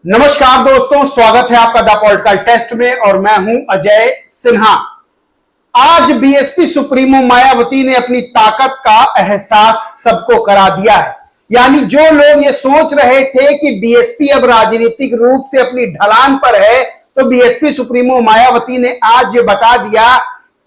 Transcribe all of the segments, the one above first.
नमस्कार दोस्तों, स्वागत है आपका द पॉलिटिकल टेस्ट में और मैं हूं अजय सिन्हा। आज बीएसपी सुप्रीमो मायावती ने अपनी ताकत का एहसास सबको करा दिया है। यानी जो लोग ये सोच रहे थे कि बीएसपी अब राजनीतिक रूप से अपनी ढलान पर है, तो बीएसपी सुप्रीमो मायावती ने आज ये बता दिया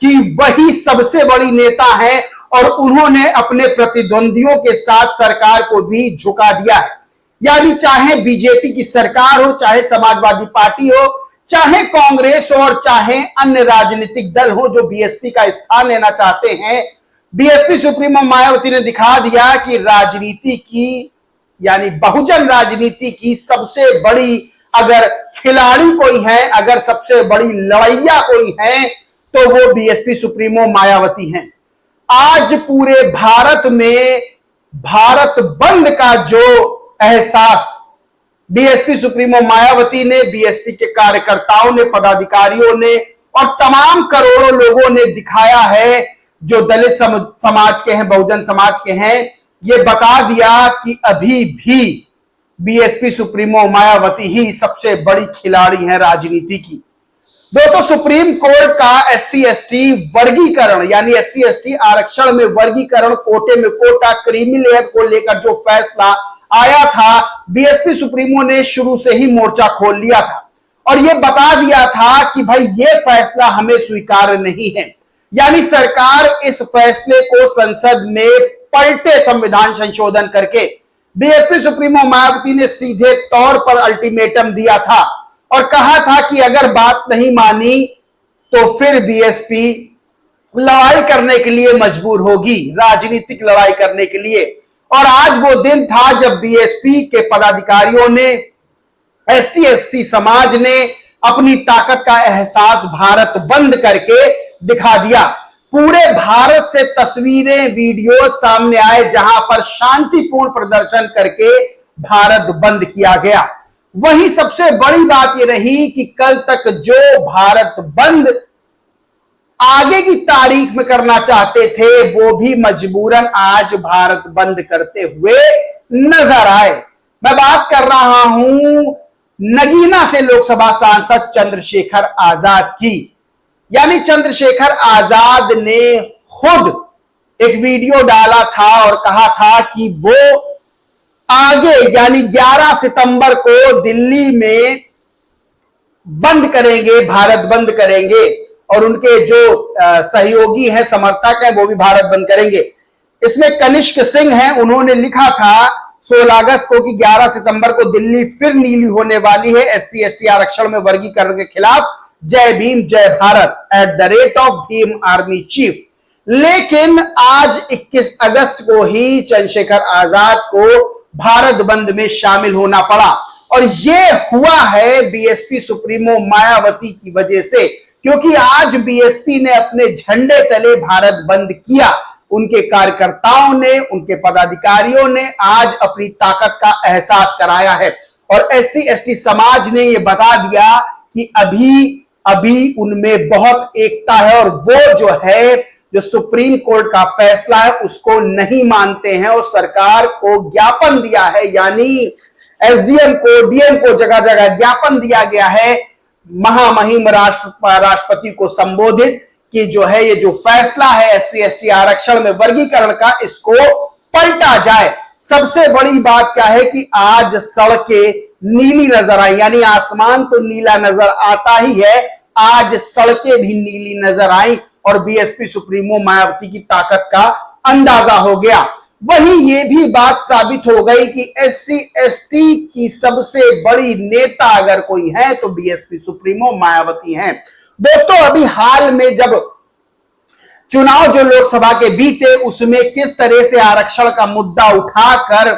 कि वही सबसे बड़ी नेता है और उन्होंने अपने प्रतिद्वंदियों के साथ सरकार को भी झुका दिया है। यानी चाहे बीजेपी की सरकार हो, चाहे समाजवादी पार्टी हो, चाहे कांग्रेस हो और चाहे अन्य राजनीतिक दल हो जो बीएसपी का स्थान लेना चाहते हैं, बीएसपी सुप्रीमो मायावती ने दिखा दिया कि राजनीति की यानी बहुजन राजनीति की सबसे बड़ी अगर खिलाड़ी कोई है, अगर सबसे बड़ी लड़ैया कोई है, तो वो बीएसपी सुप्रीमो मायावती हैं। आज पूरे भारत में भारत बंद का जो एहसास बीएसपी सुप्रीमो मायावती ने, बीएसपी के कार्यकर्ताओं ने, पदाधिकारियों ने और तमाम करोड़ों लोगों ने दिखाया है जो दलित समाज के हैं, बहुजन समाज के हैं, ये बता दिया कि अभी भी बीएसपी सुप्रीमो मायावती ही सबसे बड़ी खिलाड़ी है राजनीति की। दोस्तों, सुप्रीम कोर्ट का एससी एसटी वर्गीकरण यानी एससी एसटी आरक्षण में वर्गीकरण, कोटे में कोटा, क्रीमी लेयर को लेकर जो फैसला आया था, बीएसपी सुप्रीमो ने शुरू से ही मोर्चा खोल लिया था और यह बता दिया था कि भाई ये फैसला हमें स्वीकार्य नहीं है। यानी सरकार इस फैसले को संसद में पलटे संविधान संशोधन करके बीएसपी सुप्रीमो मायावती ने सीधे तौर पर अल्टीमेटम दिया था और कहा था कि अगर बात नहीं मानी तो फिर बीएसपी लड़ाई करने के लिए मजबूर होगी, राजनीतिक लड़ाई करने के लिए। और आज वो दिन था जब बीएसपी के पदाधिकारियों ने, एसटी एससी समाज ने अपनी ताकत का एहसास भारत बंद करके दिखा दिया। पूरे भारत से तस्वीरें, वीडियो सामने आए जहां पर शांतिपूर्ण प्रदर्शन करके भारत बंद किया गया। वही सबसे बड़ी बात यह रही कि कल तक जो भारत बंद आगे की तारीख में करना चाहते थे, वो भी मजबूरन आज भारत बंद करते हुए नजर आए। मैं बात कर रहा हूं नगीना से लोकसभा सांसद चंद्रशेखर आजाद की। यानी चंद्रशेखर आजाद ने खुद एक वीडियो डाला था और कहा था कि वो आगे यानी 11 सितंबर को दिल्ली में बंद करेंगे, भारत बंद करेंगे और उनके जो सहयोगी हैं, समर्थक हैं, वो भी भारत बंद करेंगे। इसमें कनिष्क सिंह हैं, उन्होंने लिखा था 16 अगस्त को कि 11 सितंबर को दिल्ली फिर नीली होने वाली है एससी एसटी आरक्षण में वर्गीकरण के खिलाफ। जय भीम जय भारत @ भीम आर्मी चीफ। लेकिन आज 21 अगस्त को ही चंद्रशेखर आजाद को भारत बंद में शामिल होना पड़ा और यह हुआ है बीएसपी सुप्रीमो मायावती की वजह से, क्योंकि आज बीएसपी ने अपने झंडे तले भारत बंद किया। उनके कार्यकर्ताओं ने, उनके पदाधिकारियों ने आज अपनी ताकत का एहसास कराया है और एससी एसटी समाज ने यह बता दिया कि अभी उनमें बहुत एकता है और वो जो है, जो सुप्रीम कोर्ट का फैसला है, उसको नहीं मानते हैं और सरकार को ज्ञापन दिया है। यानी एसडीएम को, डीएम को जगह जगह ज्ञापन दिया गया है महामहिम राष्ट्रपति को संबोधित कि जो है ये जो फैसला है एससी एसटी आरक्षण में वर्गीकरण का, इसको पलटा जाए। सबसे बड़ी बात क्या है कि आज सड़कें नीली नजर आई, यानी आसमान तो नीला नजर आता ही है, आज सड़कें भी नीली नजर आई और बीएसपी सुप्रीमो मायावती की ताकत का अंदाजा हो गया। वही ये भी बात साबित हो गई कि एससी एसटी की सबसे बड़ी नेता अगर कोई है तो बीएसपी सुप्रीमो मायावती हैं। दोस्तों, अभी हाल में जब चुनाव जो लोकसभा के बीते, उसमें किस तरह से आरक्षण का मुद्दा उठाकर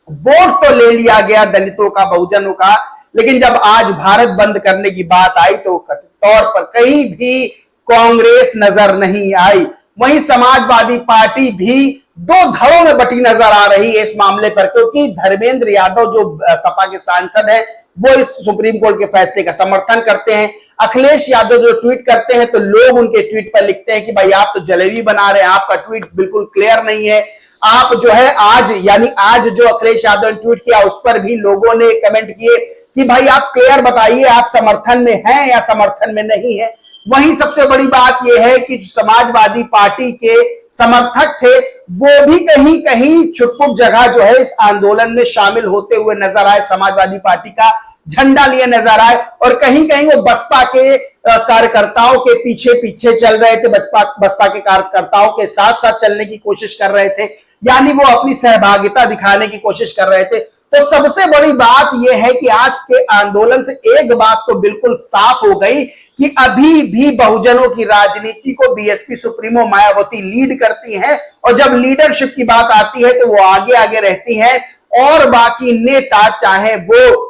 वोट तो ले लिया गया दलितों का, बहुजनों का, लेकिन जब आज भारत बंद करने की बात आई तो तौर पर कहीं भी कांग्रेस नजर नहीं आई। वहीं समाजवादी पार्टी भी दो धड़ों में बटी नजर आ रही है इस मामले पर, क्योंकि धर्मेंद्र यादव जो सपा के सांसद हैं, वो इस सुप्रीम कोर्ट के फैसले का समर्थन करते हैं। अखिलेश यादव जो ट्वीट करते हैं तो लोग उनके ट्वीट पर लिखते हैं कि भाई आप तो जलेबी बना रहे हैं, आपका ट्वीट बिल्कुल क्लियर नहीं है। आप जो है आज जो अखिलेश यादव ने ट्वीट किया उस पर भी लोगों ने कमेंट किए कि भाई आप क्लियर बताइए, आप समर्थन में हैं या समर्थन में नहीं है। वहीं सबसे बड़ी बात यह है कि समाजवादी पार्टी के समर्थक थे वो भी कहीं कहीं छुटपुट जगह जो है इस आंदोलन में शामिल होते हुए नजर आए, समाजवादी पार्टी का झंडा लिए नजर आए, और कहीं कहीं वो बसपा के कार्यकर्ताओं के पीछे पीछे चल रहे थे, बसपा के कार्यकर्ताओं के साथ साथ चलने की कोशिश कर रहे थे, यानी वो अपनी सहभागिता दिखाने की कोशिश कर रहे थे। तो सबसे बड़ी बात यह है कि आज के आंदोलन से एक बात तो बिल्कुल साफ हो गई कि अभी भी बहुजनों की राजनीति को बीएसपी सुप्रीमो मायावती लीड करती हैं, और जब लीडरशिप की बात आती है तो वो आगे आगे रहती है, और बाकी नेता चाहे वो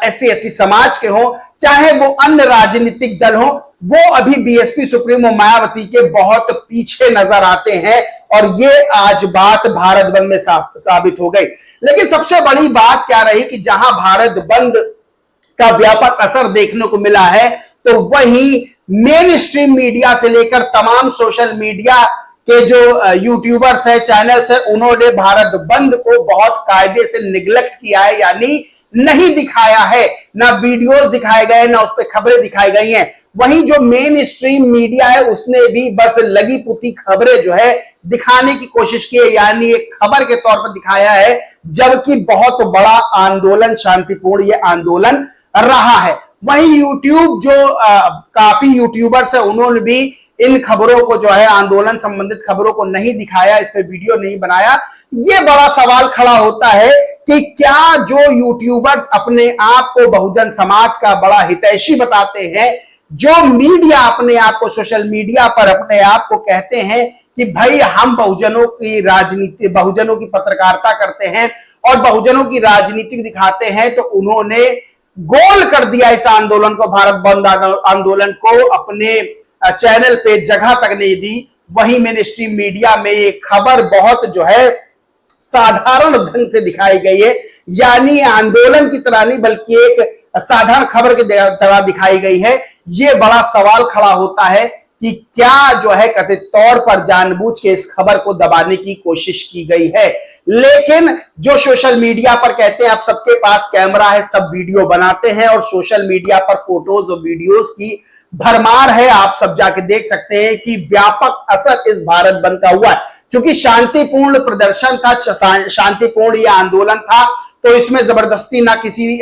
SC ST समाज के हो, चाहे वो अन्य राजनीतिक दल हो, वो अभी बीएसपी सुप्रीमो मायावती के बहुत पीछे नजर आते हैं, और ये आज बात भारत बंद में साबित हो गई। लेकिन सबसे बड़ी बात क्या रही कि जहां भारत बंद का व्यापक असर देखने को मिला है, तो वही मेन स्ट्रीम मीडिया से लेकर तमाम सोशल मीडिया के जो यूट्यूबर्स है, चैनल्स है, उन्होंने भारत बंद को बहुत कायदे से निगलेक्ट किया है, यानी नहीं दिखाया है, ना वीडियोस दिखाए गए, ना उस पर खबरें दिखाई गई हैं। वहीं जो मेन स्ट्रीम मीडिया है उसने भी बस लगी पुती खबरें जो है दिखाने की कोशिश की है, यानी एक खबर के तौर पर दिखाया है, जबकि बहुत बड़ा आंदोलन, शांतिपूर्ण ये आंदोलन रहा है। वहीं यूट्यूब जो काफी यूट्यूबर्स है, उन्होंने भी इन खबरों को जो है आंदोलन संबंधित खबरों को नहीं दिखाया, इस पे वीडियो नहीं बनाया। ये बड़ा सवाल खड़ा होता है कि क्या जो यूट्यूबर्स अपने आप को बहुजन समाज का बड़ा हितैषी बताते हैं, जो मीडिया अपने आप को सोशल मीडिया पर अपने आप को कहते हैं कि भाई हम बहुजनों की राजनीति, बहुजनों की पत्रकारिता करते हैं और बहुजनों की राजनीति दिखाते हैं, तो उन्होंने गोल कर दिया इस आंदोलन को, भारत बंद आंदोलन को अपने चैनल पे जगह तक नहीं दी। वहीं मेन स्ट्रीम मीडिया में ये खबर बहुत जो है साधारण ढंग से दिखाई गई है, यानी आंदोलन की तरह नहीं बल्कि एक साधारण खबर की तरह दिखाई गई है। ये बड़ा सवाल खड़ा होता है कि क्या जो है कथित तौर पर जानबूझ के इस खबर को दबाने की कोशिश की गई है। लेकिन जो सोशल मीडिया पर कहते हैं आप सबके पास कैमरा है, सब वीडियो बनाते हैं, और सोशल मीडिया पर फोटोज और वीडियोस की भरमार है, आप सब जाके देख सकते हैं कि व्यापक असर इस भारत बंद का हुआ है। क्योंकि शांतिपूर्ण प्रदर्शन था, शांतिपूर्ण यह आंदोलन था, तो इसमें जबरदस्ती ना किसी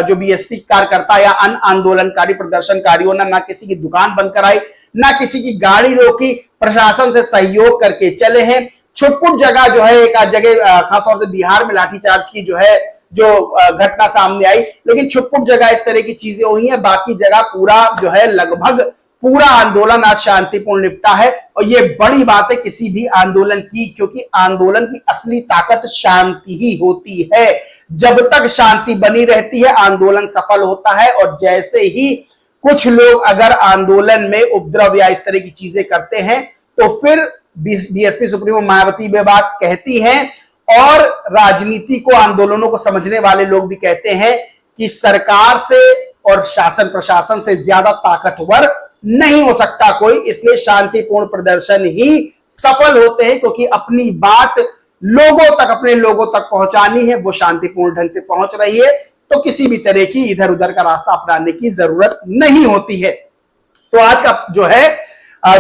जो बीएसपी कार्यकर्ता या अन्य आंदोलनकारी प्रदर्शनकारियों ने ना किसी की दुकान बंद कराई, ना किसी की गाड़ी रोकी, प्रशासन से सहयोग करके चले हैं। छुटपुट जगह जो है, एक जगह खासतौर से बिहार में लाठीचार्ज की जो घटना सामने आई, लेकिन छुटपुट जगह इस तरह की चीजें हुई हैं, बाकी जगह पूरा जो है लगभग पूरा आंदोलन आज शांतिपूर्ण निपटा है। और ये बड़ी बात है किसी भी आंदोलन की, क्योंकि आंदोलन की असली ताकत शांति ही होती है। जब तक शांति बनी रहती है आंदोलन सफल होता है, और जैसे ही कुछ लोग अगर आंदोलन में उपद्रव या इस तरह की चीजें करते हैं, तो फिर बीएसपी सुप्रीमो मायावती वे बात कहती हैं, और राजनीति को, आंदोलनों को समझने वाले लोग भी कहते हैं कि सरकार से और शासन प्रशासन से ज्यादा ताकतवर नहीं हो सकता कोई, इसलिए शांतिपूर्ण प्रदर्शन ही सफल होते हैं, क्योंकि अपनी बात लोगों तक, अपने लोगों तक पहुंचानी है, वो शांतिपूर्ण ढंग से पहुंच रही है, तो किसी भी तरह की इधर उधर का रास्ता अपनाने की जरूरत नहीं होती है। तो आज का जो है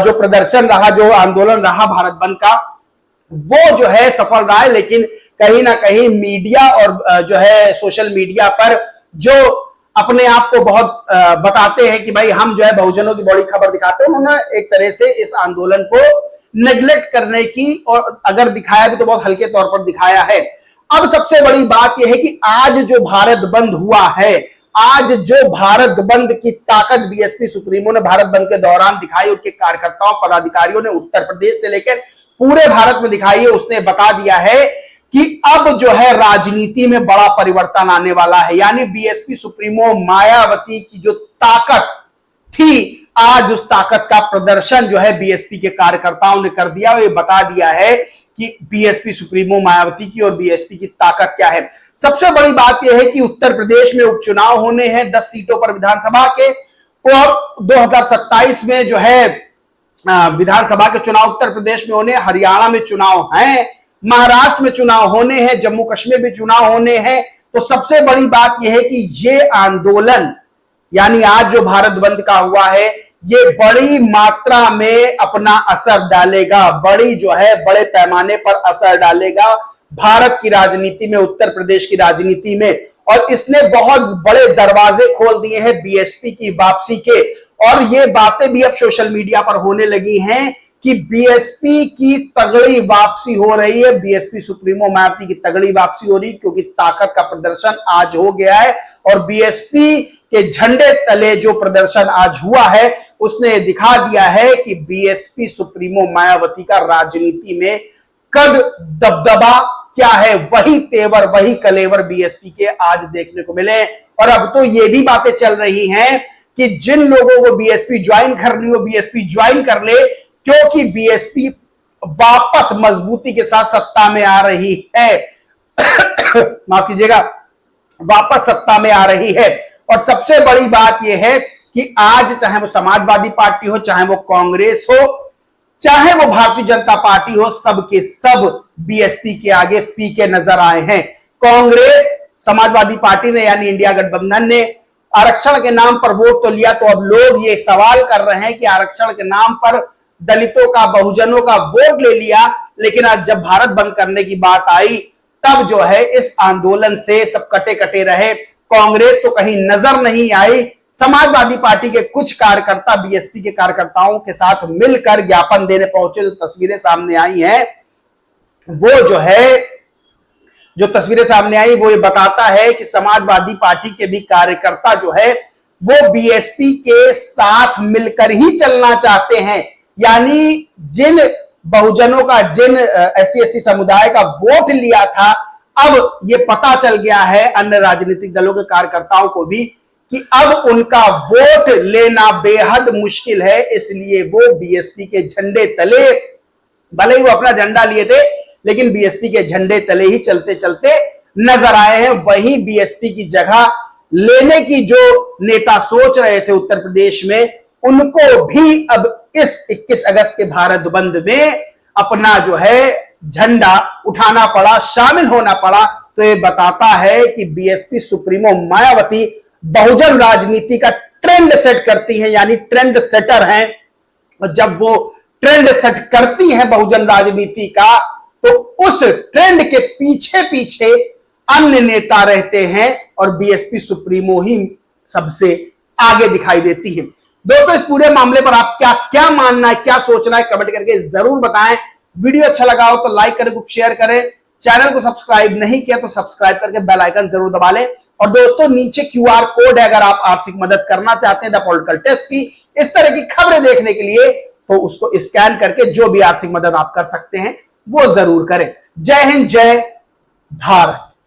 जो प्रदर्शन रहा, जो आंदोलन रहा भारत बंद का, वो जो है सफल रहा है। लेकिन कहीं ना कहीं मीडिया और जो है सोशल मीडिया पर जो अपने आप को बहुत बताते हैं कि भाई हम जो है बहुजनों की बड़ी खबर दिखाते हैं, उन्होंने एक तरह से इस आंदोलन को नेग्लेक्ट करने की, और अगर दिखाया भी तो बहुत हल्के तौर पर दिखाया है। अब सबसे बड़ी बात यह है कि आज जो भारत बंद हुआ है, आज जो भारत बंद की ताकत बीएसपी सुप्रीमो ने भारत बंद के दौरान दिखाई, उनके कार्यकर्ताओं पदाधिकारियों ने उत्तर प्रदेश से लेकर पूरे भारत में दिखाई है, उसने बता दिया है कि अब जो है राजनीति में बड़ा परिवर्तन आने वाला है। यानी बीएसपी सुप्रीमो मायावती की जो ताकत थी, आज उस ताकत का प्रदर्शन जो है बीएसपी के कार्यकर्ताओं ने कर दिया, और ये बता दिया है कि बीएसपी सुप्रीमो मायावती की और बीएसपी की ताकत क्या है। सबसे बड़ी बात यह है कि उत्तर प्रदेश में उपचुनाव होने हैं 10 सीटों पर विधानसभा के, और 2027 में जो है विधानसभा के चुनाव उत्तर प्रदेश में होने, हरियाणा में चुनाव हैं, महाराष्ट्र में चुनाव होने हैं, जम्मू कश्मीर में चुनाव होने हैं, तो सबसे बड़ी बात यह है कि ये आंदोलन यानी आज जो भारत बंद का हुआ है, ये बड़ी मात्रा में अपना असर डालेगा, बड़ी जो है बड़े पैमाने पर असर डालेगा भारत की राजनीति में, उत्तर प्रदेश की राजनीति में। और इसने बहुत बड़े दरवाजे खोल दिए हैं बीएसपी की वापसी के। और ये बातें भी अब सोशल मीडिया पर होने लगी हैं कि बीएसपी की तगड़ी वापसी हो रही है, बीएसपी सुप्रीमो मायावती की तगड़ी वापसी हो रही है, क्योंकि ताकत का प्रदर्शन आज हो गया है। और बीएसपी के झंडे तले जो प्रदर्शन आज हुआ है, उसने दिखा दिया है कि बीएसपी सुप्रीमो मायावती का राजनीति में कद दबदबा क्या है, वही तेवर वही कलेवर बीएसपी के आज देखने को मिले। और अब तो ये भी बातें चल रही हैं कि जिन लोगों को बीएसपी ज्वाइन करनी हो बीएसपी ज्वाइन कर ले, क्योंकि बीएसपी वापस मजबूती के साथ सत्ता में आ रही है। माफ कीजिएगा, वापस सत्ता में आ रही है। और सबसे बड़ी बात यह है कि आज चाहे वो समाजवादी पार्टी हो, चाहे वो कांग्रेस हो, चाहे वो भारतीय जनता पार्टी हो, सबके सब बीएसपी के आगे फीके नजर आए हैं। कांग्रेस, समाजवादी पार्टी ने यानी इंडिया गठबंधन ने आरक्षण के नाम पर वोट तो लिया, तो अब लोग ये सवाल कर रहे हैं कि आरक्षण के नाम पर दलितों का, बहुजनों का वोट ले लिया, लेकिन आज जब भारत बंद करने की बात आई तब जो है इस आंदोलन से सब कटे कटे रहे। कांग्रेस तो कहीं नजर नहीं आई। समाजवादी पार्टी के कुछ कार्यकर्ता बीएसपी के कार्यकर्ताओं के साथ मिलकर ज्ञापन देने पहुंचे। जो तस्वीरें सामने आई हैं, वो जो है जो तस्वीरें सामने आई वो ये बताता है कि समाजवादी पार्टी के भी कार्यकर्ता जो है वो बीएसपी के साथ मिलकर ही चलना चाहते हैं। यानी जिन बहुजनों का, जिन एससी एसटी समुदाय का वोट लिया था, अब ये पता चल गया है अन्य राजनीतिक दलों के कार्यकर्ताओं को भी कि अब उनका वोट लेना बेहद मुश्किल है। इसलिए वो बीएसपी के झंडे तले, भले ही वो अपना झंडा लिए थे, लेकिन बीएसपी के झंडे तले ही चलते चलते नजर आए हैं। वही बीएसपी की जगह लेने की जो नेता सोच रहे थे उत्तर प्रदेश में, उनको भी अब इस 21 अगस्त के भारत बंद में अपना जो है झंडा उठाना पड़ा, शामिल होना पड़ा। तो ये बताता है कि बीएसपी सुप्रीमो मायावती बहुजन राजनीति का ट्रेंड सेट करती हैं, यानी ट्रेंड सेटर हैं। और जब वो ट्रेंड सेट करती हैं बहुजन राजनीति का, तो उस ट्रेंड के पीछे पीछे अन्य नेता रहते हैं और बीएसपी सुप्रीमो ही सबसे आगे दिखाई देती है। दोस्तों, इस पूरे मामले पर आप क्या मानना है, क्या सोचना है, कमेंट करके जरूर बताएं। वीडियो अच्छा लगा हो तो लाइक करें, ग्रुप शेयर करें। चैनल को सब्सक्राइब नहीं किया तो सब्सक्राइब करके बेल आइकन जरूर दबा लें। और दोस्तों, नीचे क्यूआर कोड है, अगर आप आर्थिक मदद करना चाहते हैं द पॉलिटिकल टेस्ट की इस तरह की खबरें देखने के लिए, तो उसको स्कैन करके जो भी आर्थिक मदद आप कर सकते हैं वो जरूर करें। जय हिंद, जय भारत।